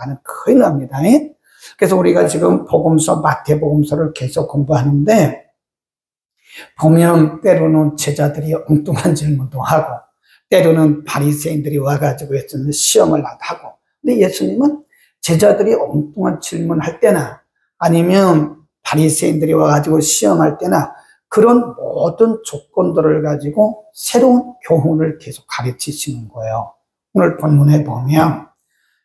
나가는 큰일 납니다. 예? 그래서 우리가 지금 복음서, 마태복음서를 계속 공부하는데 보면 때로는 제자들이 엉뚱한 질문도 하고 때로는 바리새인들이 와가지고 예수님을 시험을 하고, 근데 예수님은 제자들이 엉뚱한 질문할 때나 아니면 바리새인들이 와가지고 시험할 때나 그런 모든 조건들을 가지고 새로운 교훈을 계속 가르치시는 거예요. 오늘 본문에 보면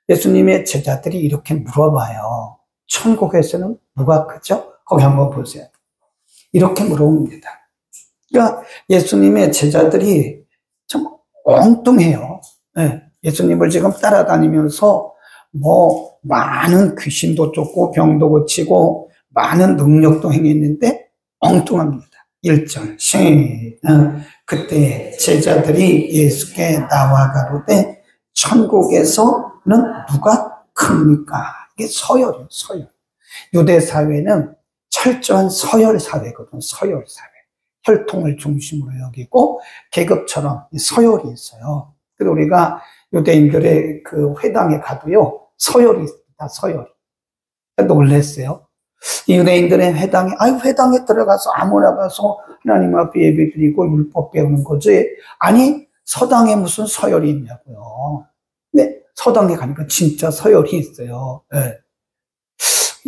예수님의 제자들이 이렇게 물어봐요. 천국에서는 누가 크죠? 거기 한번 보세요. 이렇게 물어봅니다. 그러니까 예수님의 제자들이 좀 엉뚱해요. 네. 예수님을 지금 따라다니면서 많은 귀신도 쫓고 병도 고치고 많은 능력도 행했는데 엉뚱합니다. 1절 시작. 그때 제자들이 예수께 나와 가로되 천국에서는 누가 큽니까? 이게 서열이에요. 서열. 유대 사회는 철저한 서열 사회거든. 서열 사회. 혈통을 중심으로 여기고 계급처럼 서열이 있어요. 그래서 우리가 유대인들의 그 회당에 가도요, 서열이 있습니다. 서열이. 놀랐어요. 유대인들의 회당에, 회당에 들어가서 아무나 가서 하나님 앞에 예배 드리고 율법 배우는 거지. 아니, 서당에 무슨 서열이 있냐고요. 근데 서당에 가니까 진짜 서열이 있어요. 네.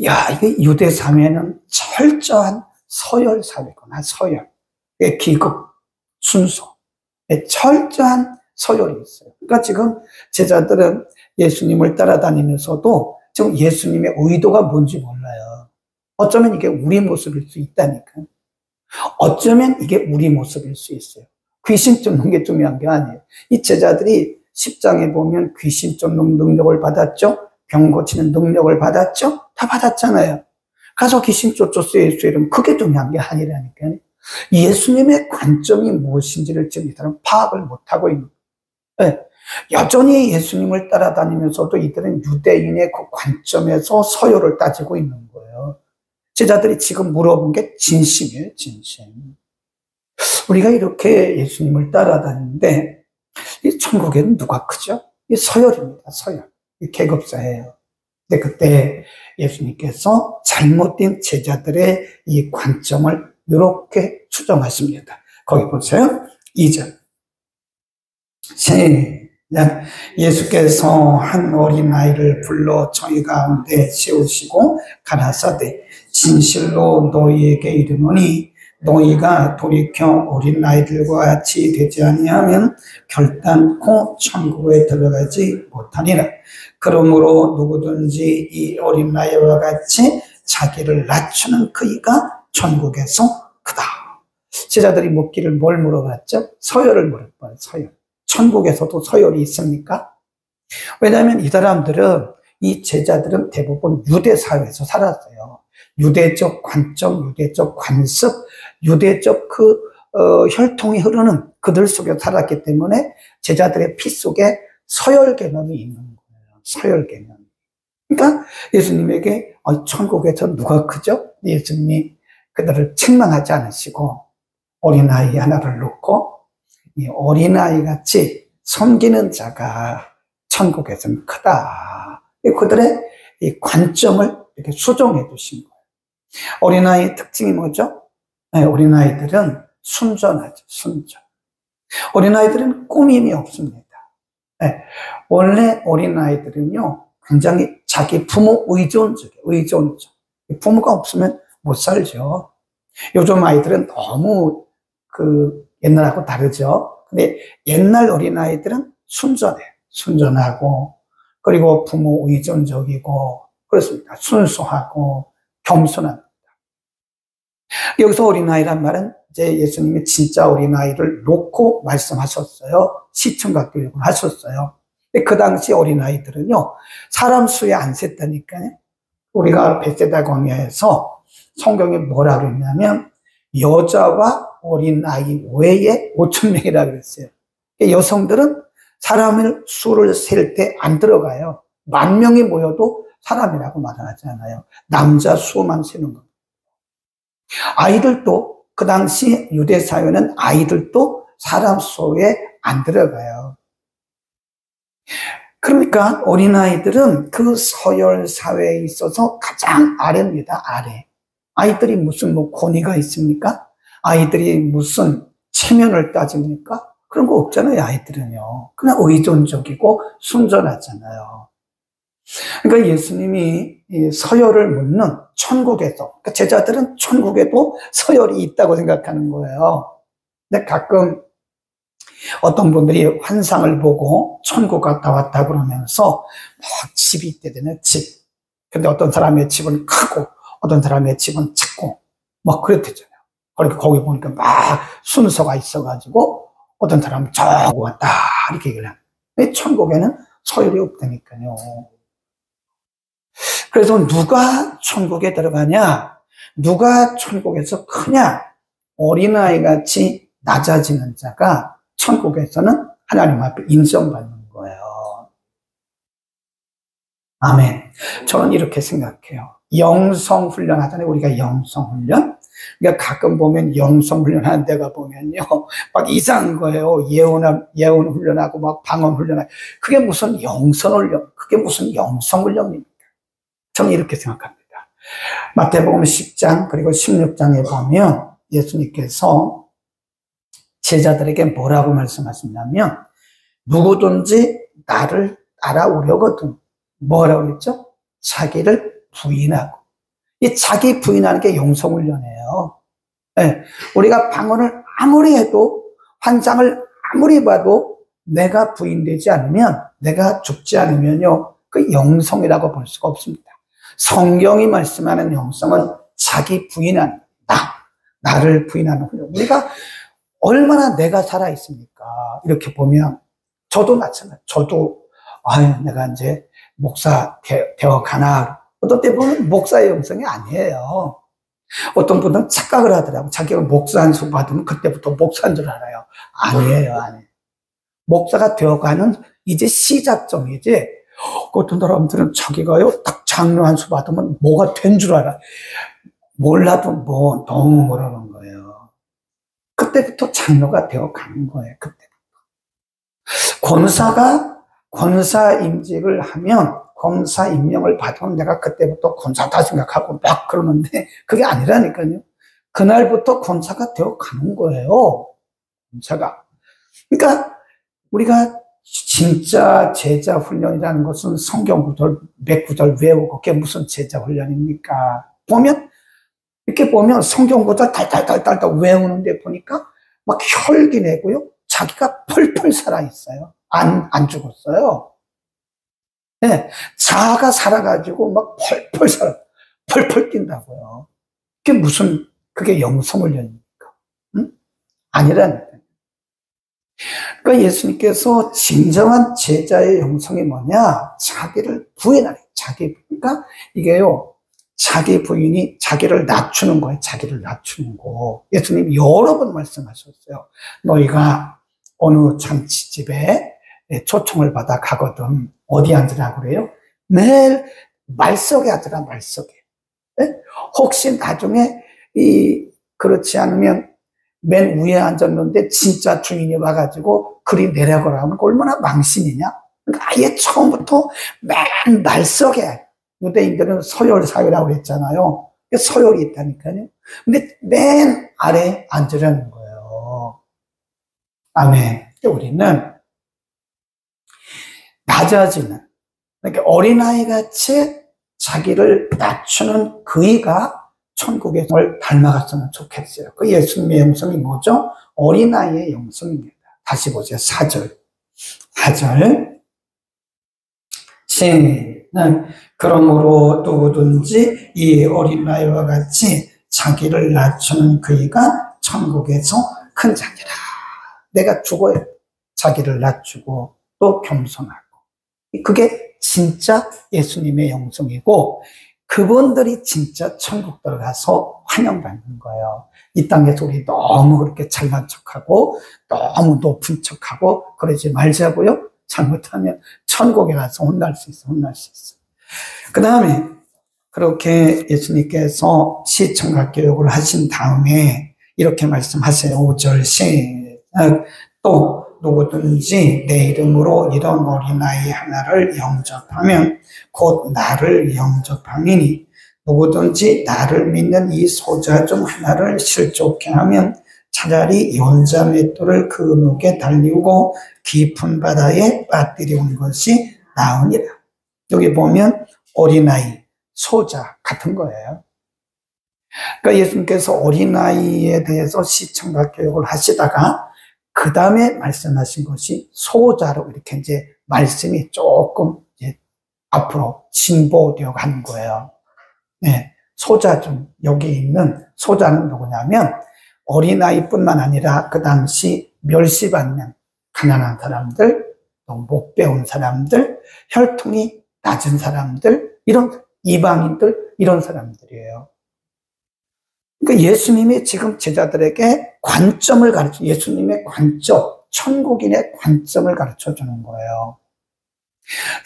야, 이게 유대 사회는 철저한 서열 사회구나, 서열. 기급, 순서. 철저한 서열이 있어요. 그러니까 지금 제자들은 예수님을 따라다니면서도 지금 예수님의 의도가 뭔지 몰라요. 어쩌면 이게 우리 모습일 수 있다니까요. 어쩌면 이게 우리 모습일 수 있어요. 귀신 쫓는 게 중요한 게 아니에요. 이 제자들이 10장에 보면 귀신 쫓는 능력을 받았죠? 병 고치는 능력을 받았죠? 다 받았잖아요. 가서 귀신 쫓았어요, 예수 이름. 그게 중요한 게 아니라니까요. 예수님의 관점이 무엇인지를 지금 이들은 파악을 못하고 있는 거예요. 네. 여전히 예수님을 따라다니면서도 이들은 유대인의 그 관점에서 서열을 따지고 있는 거예요. 제자들이 지금 물어본 게 진심이에요, 진심. 우리가 이렇게 예수님을 따라다니는데 이 천국에는 누가 크죠? 이 서열입니다, 서열. 이 계급사예요. 근데 그때 예수님께서 잘못된 제자들의 이 관점을 이렇게 추정하십니다. 거기 보세요. 2절. 시작. 예수께서 한 어린아이를 불러 저희 가운데 세우시고 가라사대 진실로 너희에게 이르노니 너희가 돌이켜 어린아이들과 같이 되지 아니하면 결단코 천국에 들어가지 못하니라. 그러므로 누구든지 이 어린아이와 같이 자기를 낮추는 그이가 천국에서 크다. 제자들이 묻기를 뭘 물어봤죠? 서열을 물어봐요. 서열. 천국에서도 서열이 있습니까? 왜냐하면 이 사람들은, 이 제자들은 대부분 유대 사회에서 살았어요. 유대적 관점, 유대적 관습, 유대적 혈통이 흐르는 그들 속에 살았기 때문에 제자들의 피 속에 서열 개념이 있는 거예요. 서열 개념. 그러니까 예수님에게 천국에서 누가 크죠? 예수님이 그들을 책망하지 않으시고 어린아이 하나를 놓고 이 어린아이 같이 섬기는 자가 천국에서는 크다. 그들의 이 관점을 이렇게 수정해 두신 거예요. 어린아이의 특징이 뭐죠? 네, 어린아이들은 순전하죠, 순전. 어린아이들은 꾸밈이 없습니다. 네, 원래 어린아이들은요, 굉장히 자기 부모 의존적이에요, 의존적. 부모가 없으면 못 살죠. 요즘 아이들은 너무 옛날하고 다르죠. 근데 옛날 어린아이들은 순전해요. 순전하고, 그리고 부모 의존적이고, 그렇습니다. 순수하고, 겸손합니다. 여기서 어린아이란 말은 이제 예수님이 진짜 어린아이를 놓고 말씀하셨어요. 시청각 교육을 하셨어요. 근데 그 당시 어린아이들은요, 사람 수에 안 셌다니까요. 우리가 베세다 광야에서 성경에 뭐라 그랬냐면, 여자와 어린아이 외에 5,000명이라고 그랬어요. 여성들은 사람의 수를 셀 때 안 들어가요. 10,000명이 모여도 사람이라고 말을 하지 않아요. 남자 수만 세는 겁니다. 아이들도, 그 당시 유대 사회는 아이들도 사람 수에 안 들어가요. 그러니까 어린아이들은 그 서열 사회에 있어서 가장 아래입니다. 아래. 아이들이 무슨 뭐 권위가 있습니까? 아이들이 무슨 체면을 따집니까? 그런 거 없잖아요, 아이들은요. 그냥 의존적이고 순전하잖아요. 그러니까 예수님이 이 서열을 묻는 천국에서, 그러니까 제자들은 천국에도 서열이 있다고 생각하는 거예요. 근데 가끔 어떤 분들이 환상을 보고 천국 갔다 왔다 그러면서 막 집이 있대잖아요, 집. 근데 어떤 사람의 집은 크고 어떤 사람의 집은 작고 막 그랬대잖아요. 그러니까 거기 보니까 막 순서가 있어가지고 어떤 사람은 저거 왔다 이렇게 얘기를 해요. 천국에는 서열이 없다니까요. 그래서 누가 천국에 들어가냐, 누가 천국에서 크냐, 어린아이 같이 낮아지는 자가 천국에서는 하나님 앞에 인정받는 거예요. 아멘. 저는 이렇게 생각해요. 영성훈련 하잖아요. 우리가 영성훈련. 그러니까 가끔 보면 영성훈련 하는 데가 보면요, 막 이상한 거예요. 예언 훈련하고 막 방언 훈련하고. 그게 무슨 영성훈련, 그게 무슨 영성훈련입니까? 저는 이렇게 생각합니다. 마태복음 10장 그리고 16장에 보면 예수님께서 제자들에게 뭐라고 말씀하시냐면, 누구든지 나를 따라오려거든 뭐라고 그랬죠? 자기를 부인하고. 이 자기 부인하는 게 영성훈련이에요. 네. 우리가 방언을 아무리 해도, 환상을 아무리 봐도 내가 부인되지 않으면, 내가 죽지 않으면요, 그 영성이라고 볼 수가 없습니다. 성경이 말씀하는 영성은 자기 부인하는, 나를 부인하는 훈련. 우리가 얼마나 내가 살아있습니까? 이렇게 보면, 저도 마찬가지예요. 저도, 내가 이제 목사 되어 가나. 어떤 때 보면 목사의 영성이 아니에요. 어떤 분들은 착각을 하더라고요. 자기가 목사 안수 받으면 그때부터 목사인 줄 알아요. 아니에요. 목사가 되어가는 이제 시작점이지. 어떤 사람들은 자기가요, 딱 장로 안수 받으면 뭐가 된 줄 알아. 몰라도 뭐 너무 모르는 거예요. 그때부터 장로가 되어가는 거예요. 그때부터. 권사 임직을 하면, 권사 임명을 받으면 내가 그때부터 권사다 생각하고 막 그러는데, 그게 아니라니까요. 그날부터 권사가 되어 가는 거예요. 권사가. 그러니까 우리가 진짜 제자 훈련이라는 것은 성경 구절, 몇 구절 외우고, 그게 무슨 제자 훈련입니까? 이렇게 보면 성경 구절 달달달달 외우는데 보니까 막 혈기 내고요. 자기가 펄펄 살아있어요. 안 죽었어요. 네, 자아가 살아가지고 막 펄펄 뛴다고요. 그게 영성훈련입니까? 응? 아니라니까요. 그러니까 예수님께서 진정한 제자의 영성이 뭐냐? 자기를 부인하는, 그러니까 이게요, 자기 부인이 자기를 낮추는 거예요. 자기를 낮추는 거. 예수님이 여러 번 말씀하셨어요. 너희가 어느 잔치집에 초청을 받아 가거든. 어디 앉으라고 그래요? 매일 말석에 앉으라, 말석에. 네? 혹시 나중에 그렇지 않으면 맨 위에 앉았는데 진짜 주인이 와가지고 그리 내려가라 하면 얼마나 망신이냐? 그러니까 아예 처음부터 맨 말석에, 유대인들은 서열 사회라고 그랬잖아요. 서열이 있다니까요. 근데 맨 아래 앉으라는 거예요. 아멘. 우리는 낮아지는, 그러니까 어린아이 같이 자기를 낮추는 그이가 천국의 걸 닮아갔으면 좋겠어요. 그 예수님의 영성이 뭐죠? 어린아이의 영성입니다. 다시 보세요. 4절. 시는 그러므로 누구든지 이 어린아이와 같이 자기를 낮추는 그이가 천국에서 큰 자니라. 내가 죽어야 자기를 낮추고 또 겸손하고. 그게 진짜 예수님의 영성이고, 그분들이 진짜 천국 들어가서 환영받는 거예요. 이 땅에서 우리 너무 그렇게 잘난 척하고 너무 높은 척하고 그러지 말자고요. 잘못하면 천국에 가서 혼날 수 있어. 그 다음에 그렇게 예수님께서 시청각 교육을 하신 다음에 이렇게 말씀하세요. 5절 시작. 또 누구든지 내 이름으로 이런 어린아이 하나를 영접하면 곧 나를 영접함이니 누구든지 나를 믿는 이 소자 중 하나를 실족케 하면 차라리 연자 맷돌을 그 목에 달리우고 깊은 바다에 빠뜨리는 것이 나으니라. 여기 보면 어린아이, 소자 같은 거예요. 그러니까 예수님께서 어린아이에 대해서 시청각 교육을 하시다가 그 다음에 말씀하신 것이 소자로 이렇게 이제 말씀이 조금 이제 앞으로 진보되어 가는 거예요. 네, 소자 중 여기 있는 소자는 누구냐면 어린아이뿐만 아니라 그 당시 멸시받는 가난한 사람들, 또 못 배운 사람들, 혈통이 낮은 사람들, 이런 이방인들, 이런 사람들이에요. 그러니까 예수님이 지금 제자들에게 관점을 가르쳐, 예수님의 관점, 천국인의 관점을 가르쳐 주는 거예요.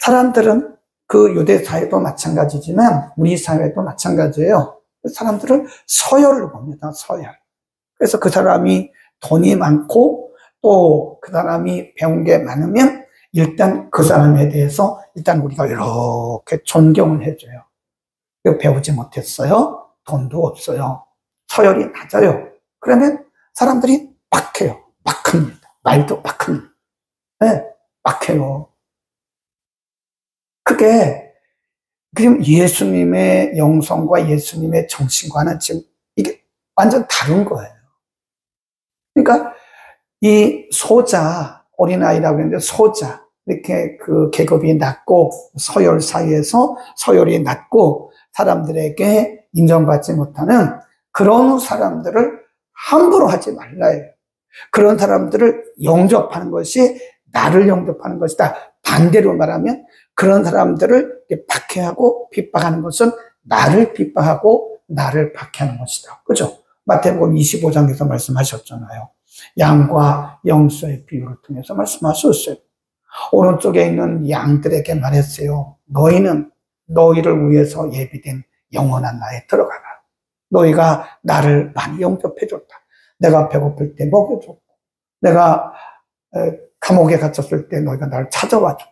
사람들은 그 유대 사회도 마찬가지지만 우리 사회도 마찬가지예요. 사람들은 서열을 봅니다, 서열. 그래서 그 사람이 돈이 많고 또 그 사람이 배운 게 많으면 일단 그 사람에 대해서 일단 우리가 이렇게 존경을 해줘요. 배우지 못했어요. 돈도 없어요. 서열이 낮아요. 그러면 사람들이 막 해요. 막 합니다. 말도 막 합니다. 네, 막 해요. 그게 지금 예수님의 영성과 예수님의 정신과는 지금 이게 완전 다른 거예요. 그러니까 이 소자, 어린아이라고 했는데 소자, 이렇게 그 계급이 낮고 서열 사이에서 서열이 낮고 사람들에게 인정받지 못하는 그런 사람들을 함부로 하지 말라요. 그런 사람들을 영접하는 것이 나를 영접하는 것이다. 반대로 말하면 그런 사람들을 박해하고 핍박하는 것은 나를 핍박하고 나를 박해하는 것이다. 그죠? 마태복음 25장에서 말씀하셨잖아요. 양과 영수의 비유를 통해서 말씀하셨어요. 오른쪽에 있는 양들에게 말했어요. 너희는 너희를 위해서 예비된 영원한 나에 들어가라. 너희가 나를 많이 영접해줬다. 내가 배고플 때 먹여줬고, 내가 감옥에 갇혔을 때 너희가 나를 찾아와줘.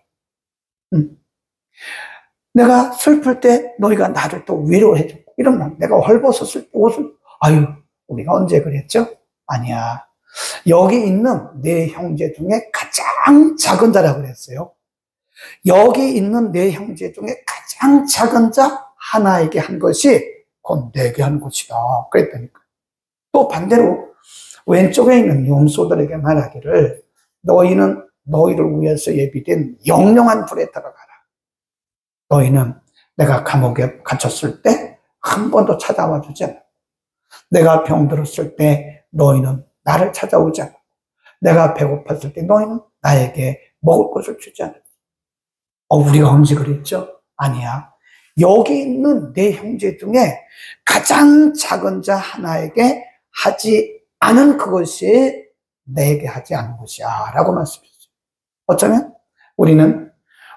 내가 슬플 때 너희가 나를 또 위로해줬고, 이런 말. 내가 헐벗었을 때 옷을, 아유, 우리가 언제 그랬죠? 아니야. 여기 있는 내 형제 중에 가장 작은 자라고 그랬어요. 여기 있는 내 형제 중에 가장 작은 자 하나에게 한 것이 곧 내게 한 것이다. 그랬다니까. 또 반대로 왼쪽에 있는 용소들에게 말하기를 너희는 너희를 위해서 예비된 영영한 불에 들어가라. 너희는 내가 감옥에 갇혔을 때 한 번도 찾아와 주지 않아. 내가 병들었을 때 너희는 나를 찾아오지 않아. 내가 배고팠을 때 너희는 나에게 먹을 것을 주지 않아. 우리가 언제 그랬죠? 아니야. 여기 있는 내 형제 중에 가장 작은 자 하나에게 하지 않은 그것이 내게 하지 않은 것이야 라고 말씀하셨죠. 어쩌면 우리는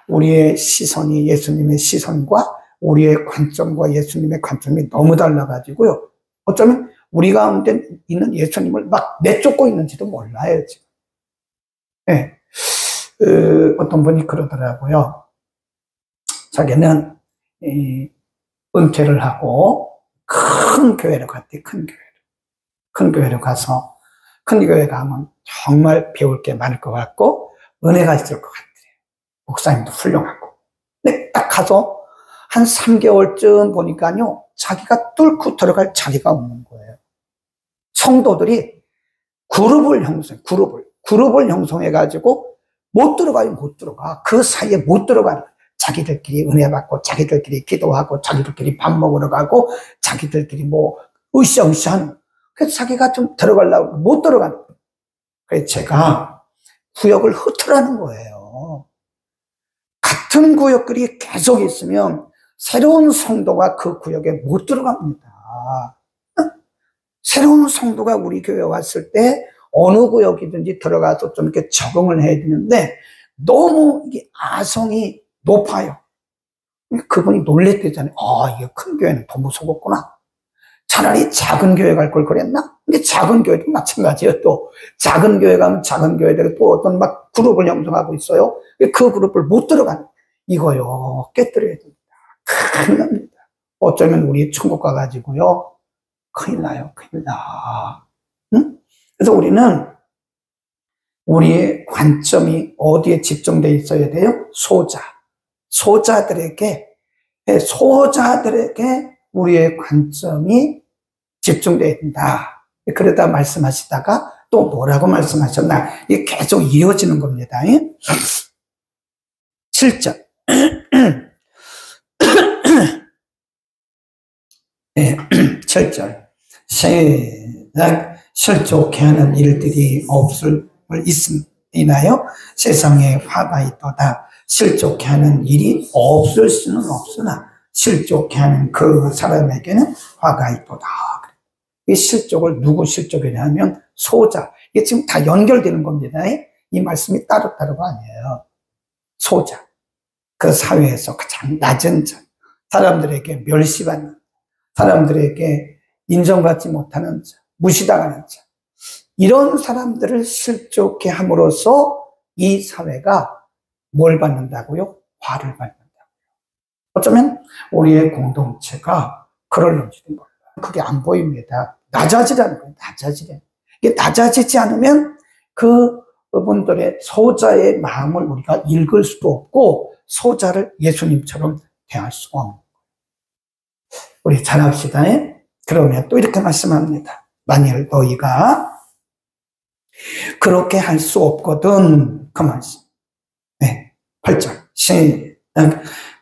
우리의 시선이 예수님의 시선과 우리의 관점과 예수님의 관점이 너무 달라가지고요. 어쩌면 우리 가운데 있는 예수님을 막 내쫓고 있는지도 몰라요, 지금. 네. 어떤 분이 그러더라고요. 자기는 은퇴를 하고 큰 교회를 갔대, 큰 교회를. 큰 교회를 가서, 큰 교회 가면 정말 배울 게 많을 것 같고, 은혜가 있을 것 같아요. 목사님도 훌륭하고. 근데 딱 가서 한 3개월쯤 보니까요, 자기가 뚫고 들어갈 자리가 없는 거예요. 성도들이 그룹을 형성해가지고 못 들어가요, 못 들어가. 그 사이에 못 들어가는 거예요. 자기들끼리 은혜 받고, 자기들끼리 기도하고, 자기들끼리 밥 먹으러 가고, 자기들끼리 뭐, 으쌰으쌰 하는 거예요. 그래서 자기가 좀 들어가려고 못 들어가는 거예요. 그래서 제가 구역을 흩으라는 거예요. 같은 구역들이 계속 있으면 새로운 성도가 그 구역에 못 들어갑니다. 새로운 성도가 우리 교회에 왔을 때 어느 구역이든지 들어가서 좀 이렇게 적응을 해야 되는데 너무 이게 아성이 높아요. 그분이 놀랬대잖아요. 이게 큰 교회는 더 무서웠구나. 차라리 작은 교회 갈 걸 그랬나? 근데 작은 교회도 마찬가지예요. 또 작은 교회 가면 작은 교회들이 또 어떤 막 그룹을 형성하고 있어요. 그 그룹을 못 들어가는 이거요. 깨뜨려야 됩니다. 큰일 납니다. 어쩌면 우리 천국 가가지고요. 큰일 나요. 큰일 나. 응? 그래서 우리는 우리의 관점이 어디에 집중되어 있어야 돼요? 소자들에게 우리의 관점이 집중되어야 된다. 그러다 말씀하시다가 또 뭐라고 말씀하셨나? 이게 계속 이어지는 겁니다. 7절. 네, 7절. 시작. 실족해 하는 일들이 없을 있나요? 세상에 화가 있도다. 실족해 하는 일이 없을 수는 없으나 실족해 하는 그 사람에게는 화가 있도다. 이 실족을 누구 실족이냐 하면 소자. 이게 지금 다 연결되는 겁니다. 이 말씀이 따로따로가 아니에요. 소자. 그 사회에서 가장 낮은 자. 사람들에게 멸시받는, 사람들에게 인정받지 못하는 자, 무시당하는 자. 이런 사람들을 실족해 함으로써 이 사회가 뭘 받는다고요? 화를 받는다고요. 어쩌면 우리의 공동체가 그럴런지도 몰라요. 그게 안 보입니다. 낮아지라는 거예요. 낮아지래. 이게 낮아지지 않으면 그분들의 소자의 마음을 우리가 읽을 수도 없고 소자를 예수님처럼 대할 수가 없는 거예요. 우리 잘합시다. 그러면 또 이렇게 말씀합니다. 만일 너희가 그렇게 할 수 없거든. 그 말씀. 네. 8절.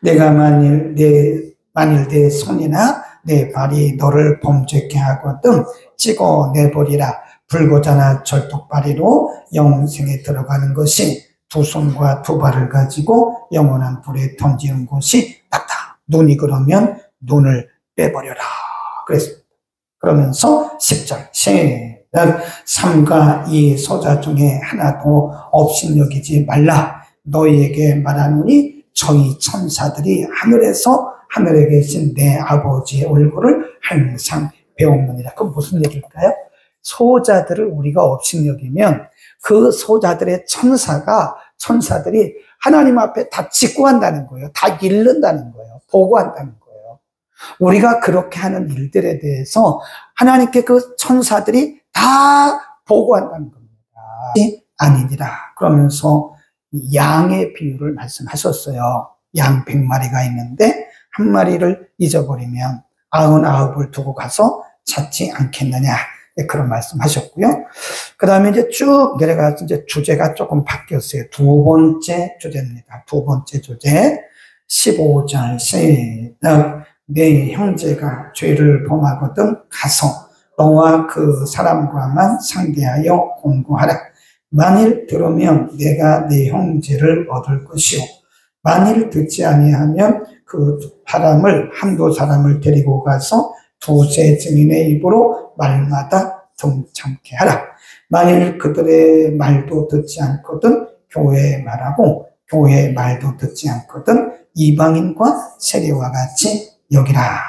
내가 만일 내 손이나 내 발이 너를 범죄케 하거든 찍어내버리라. 불고자나 절뚝발이로 영생에 들어가는 것이 두 손과 두 발을 가지고 영원한 불에 던지는 것이 낫다. 눈이 그러면 눈을 빼버려라. 그랬습니다. 그러면서 10절. 삼가 이 소자 중에 하나도 업신여기지 말라. 너희에게 말하노니 저희 천사들이 하늘에 계신 내 아버지의 얼굴을 항상 배우느니라. 그건 무슨 얘기일까요? 소자들을 우리가 업신여기면 그 소자들의 천사들이 하나님 앞에 다 직구한다는 거예요. 다 읽는다는 거예요. 보고한다는 거예요. 우리가 그렇게 하는 일들에 대해서 하나님께 그 천사들이 다 보고한다는 겁니다. 아니니라. 그러면서 양의 비유를 말씀하셨어요. 양 100마리가 있는데 한 마리를 잊어버리면 99을 두고 가서 찾지 않겠느냐. 네, 그런 말씀하셨고요. 그 다음에 이제 쭉 내려가서 이제 주제가 조금 바뀌었어요. 두 번째 주제입니다. 두 번째 주제. 15절 시작. 내 형제가 죄를 범하거든 가서 너와 그 사람과만 상대하여 공고하라. 만일 들으면 내가 내 형제를 얻을 것이요. 만일 듣지 아니하면 그 사람을 한두 사람을 데리고 가서 두세 증인의 입으로 말마다 동참케 하라. 만일 그들의 말도 듣지 않거든 교회에 말하고 교회의 말도 듣지 않거든 이방인과 세례와 같이 여기라.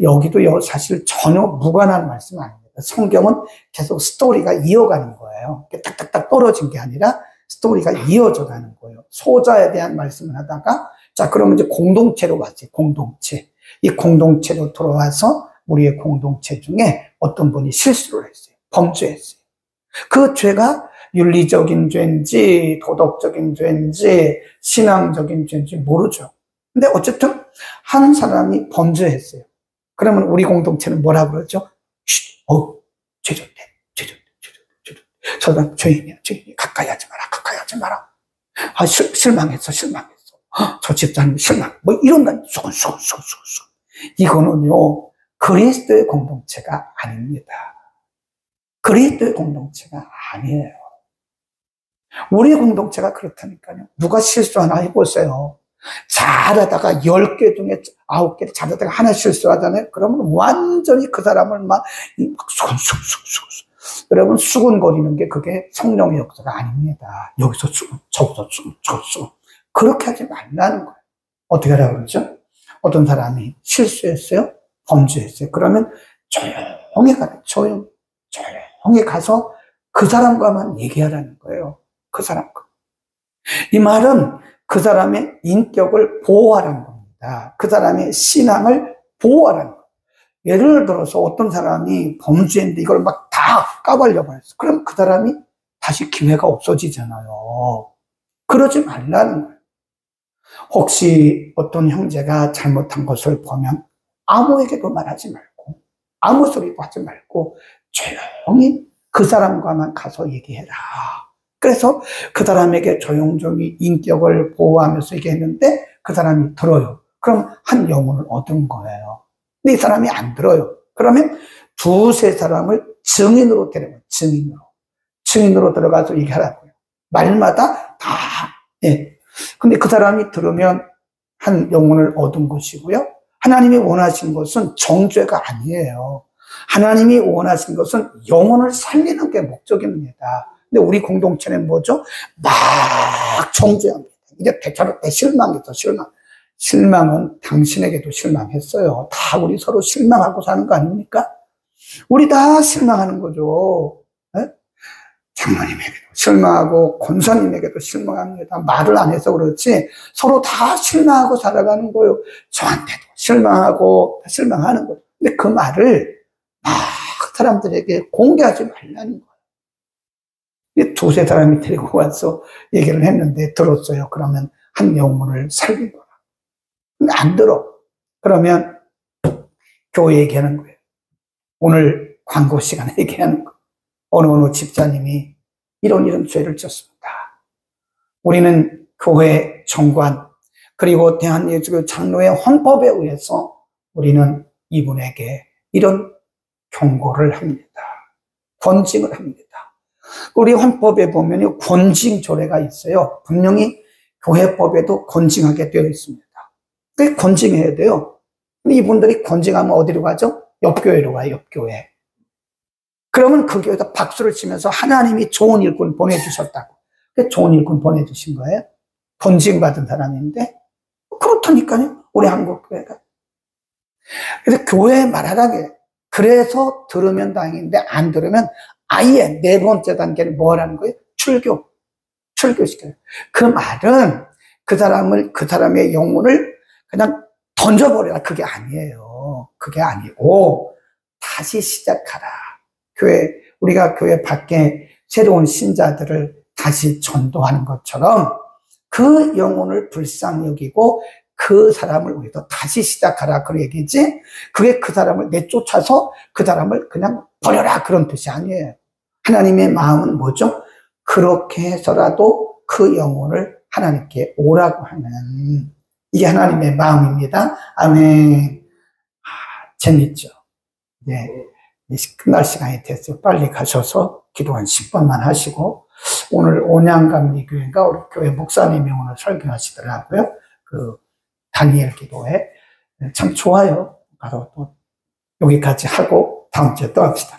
여기도 사실 전혀 무관한 말씀 아닙니다. 성경은 계속 스토리가 이어가는 거예요. 딱딱딱 떨어진 게 아니라 스토리가 이어져 가는 거예요. 소자에 대한 말씀을 하다가 자 그러면 이제 공동체로 왔어요. 공동체. 이 공동체로 돌아와서 우리의 공동체 중에 어떤 분이 실수를 했어요. 범죄했어요. 그 죄가 윤리적인 죄인지 도덕적인 죄인지 신앙적인 죄인지 모르죠. 근데 어쨌든 한 사람이 범죄했어요. 그러면 우리 공동체는 뭐라 그러죠? 죄졌대. 저 사람 죄인이야. 가까이 하지 마라. 실망했어. 저 집사님 실망. 뭐 이런다. 수건. 이거는요, 그리스도의 공동체가 아닙니다. 그리스도의 공동체가 아니에요. 우리 공동체가 그렇다니까요. 누가 실수 하나 해보세요. 잘하다가 10개 중에 9개를 잘하다가 하나 실수하잖아요. 그러면 완전히 그 사람을 막 여러분 수군거리는 게 그게 성령의 역사가 아닙니다. 여기서 수군, 저기서 수군. 그렇게 하지 말라는 거예요. 어떻게 하라고 그러죠? 어떤 사람이 실수했어요? 범죄했어요. 그러면 조용히 조용히 가서 그 사람과만 얘기하라는 거예요. 그 사람과. 이 말은 그 사람의 인격을 보호하라는 겁니다. 그 사람의 신앙을 보호하라는 거예요. 예를 들어서 어떤 사람이 범죄인데 이걸 막 다 까발려 버렸어. 그럼 그 사람이 다시 기회가 없어지잖아요. 그러지 말라는 거예요. 혹시 어떤 형제가 잘못한 것을 보면 아무에게도 말하지 말고, 아무 소리도 하지 말고 조용히 그 사람과만 가서 얘기해라. 그래서 그 사람에게 조용조용히 인격을 보호하면서 얘기했는데 그 사람이 들어요. 그럼 한 영혼을 얻은 거예요. 근데 이 사람이 안 들어요. 그러면 두세 사람을 증인으로 데려가요. 증인으로 들어가서 얘기하라고요. 말마다 다. 예. 근데 그 사람이 들으면 한 영혼을 얻은 것이고요. 하나님이 원하신 것은 정죄가 아니에요. 하나님이 원하신 것은 영혼을 살리는 게 목적입니다. 근데 우리 공동체는 뭐죠? 막 정죄합니다. 이제 대차로 실망했어, 실망은 당신에게도 실망했어요. 다 우리 서로 실망하고 사는 거 아닙니까? 우리 다 실망하는 거죠. 네? 장로님에게도 실망하고 권사님에게도 실망합니다. 말을 안 해서 그렇지 서로 다 실망하고 살아가는 거예요. 저한테도 실망하고 실망하는 거예요. 근데 그 말을 막 사람들에게 공개하지 말라는 거예요. 두세 사람이 데리고 와서 얘기를 했는데 들었어요. 그러면 한 영혼을 살리거라. 근데 안 들어. 그러면 교회 얘기하는 거예요. 오늘 광고 시간에 얘기하는 거. 어느 집사님이 이런 죄를 졌습니다. 우리는 교회 정관 그리고 대한예수교 장로의 헌법에 의해서 우리는 이분에게 이런 경고를 합니다. 권징을 합니다. 우리 헌법에 보면 권징 조례가 있어요. 분명히 교회법에도 권징하게 되어 있습니다. 그게 권징해야 돼요. 근데 이분들이 권징하면 어디로 가죠? 옆교회로 가요, 옆교회. 그러면 그 교회에서 박수를 치면서 하나님이 좋은 일꾼 보내주셨다고. 좋은 일꾼 보내주신 거예요. 권징받은 사람인데. 그렇다니까요, 우리 한국교회가. 그래서 교회에 말하라게. 그래서 들으면 다행인데 안 들으면 아예 네 번째 단계는 뭐라는 거예요? 출교시켜요. 그 말은 그 사람의 영혼을 그냥 던져버려라. 그게 아니에요. 그게 아니고 다시 시작하라. 우리가 교회 밖에 새로운 신자들을 다시 전도하는 것처럼 그 영혼을 불쌍히 여기고 그 사람을 위해서 다시 시작하라. 그 얘기지. 그게 그 사람을 내쫓아서 그 사람을 그냥 버려라. 그런 뜻이 아니에요. 하나님의 마음은 뭐죠? 그렇게 해서라도 그 영혼을 하나님께 오라고 하는 이게 하나님의 마음입니다. 아멘. 재밌죠? 네. 끝날 시간이 됐어요. 빨리 가셔서 기도 한 10번만 하시고, 오늘 온양감리교회가 우리 교회 목사님이 오늘 설교하시더라고요. 그 다니엘 기도회. 참 좋아요. 가서 또 여기까지 하고 다음 주에 또 합시다.